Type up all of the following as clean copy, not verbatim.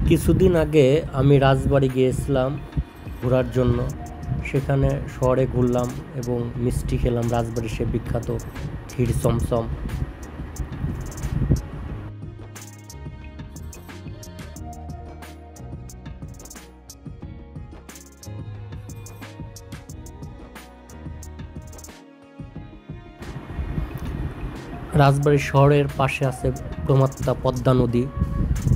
কিছুদিন আগে আমি রাজবাড়ি গিয়েছিলাম ঘোরার জন্য। সেখানে শহরে ঘুরলাম এবং মিষ্টি খেলাম, রাজবাড়ির সে বিখ্যাত ক্ষীর চমচম। রাজবাড়ি শহরের পাশে আছে প্রমাত্তা পদ্মা নদী।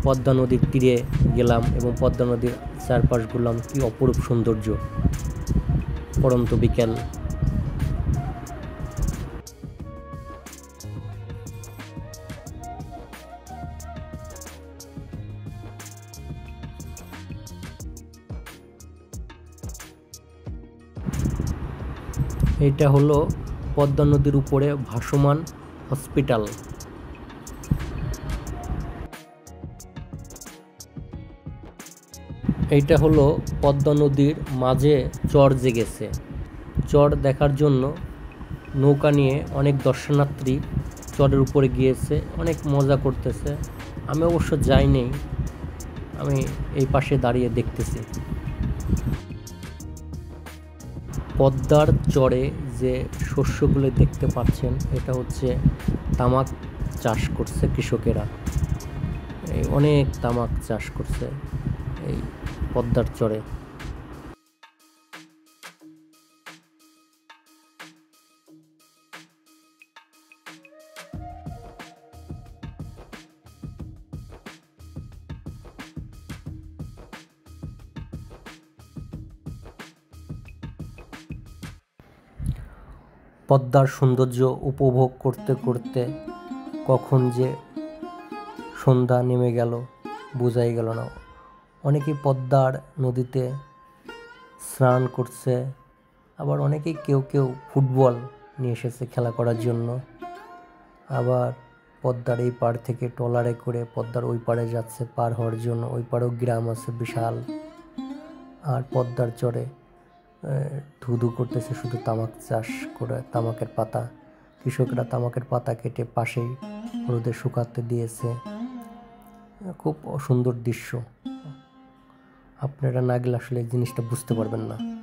পদ্মা নদীর তীরে গেলাম এবং পদ্মা নদীর চারপাশ ঘুরলাম। কি অপরূপ সৌন্দর্য! পড়ন্ত বিকেল। এটা হলো পদ্মা নদীর উপরে ভাসমান হসপিটাল। এইটা হলো পদ্মা নদীর মাঝে চর জেগেছে। চর দেখার জন্য নৌকা নিয়ে অনেক দর্শনার্থী চরের উপরে গিয়েছে, অনেক মজা করতেছে। আমি অবশ্য যাইনি, আমি এই পাশে দাঁড়িয়ে দেখতেছি। পদ্মার চরে যে শস্যগুলো দেখতে পাচ্ছেন, এটা হচ্ছে তামাক চাষ করছে কৃষকেরা। এই অনেক তামাক চাষ করছে এই পদ্মার চরে। পদ্মার সৌন্দর্য উপভোগ করতে করতে কখন যে সন্ধ্যা নেমে গেল বোঝাই গেল না। অনেকেই পদ্মার নদীতে স্নান করছে, আবার অনেকেই কেউ কেউ ফুটবল নিয়ে এসেছে খেলা করার জন্য। আবার পদ্মার এই পাড় থেকে ট্রলারে করে পদ্মার ওই পাড়ে যাচ্ছে পার হওয়ার জন্য। ওই পাড়েও গ্রাম আছে বিশাল। আর পদ্মার চরে ধুধু করতেছে শুধু তামাক চাষ করে, তামাকের পাতা। কৃষকরা তামাকের পাতা কেটে পাশেই রোদে শুকাতে দিয়েছে। খুব সুন্দর দৃশ্য। আপনারা না গেলে আসলে এই জিনিসটা বুঝতে পারবেন না।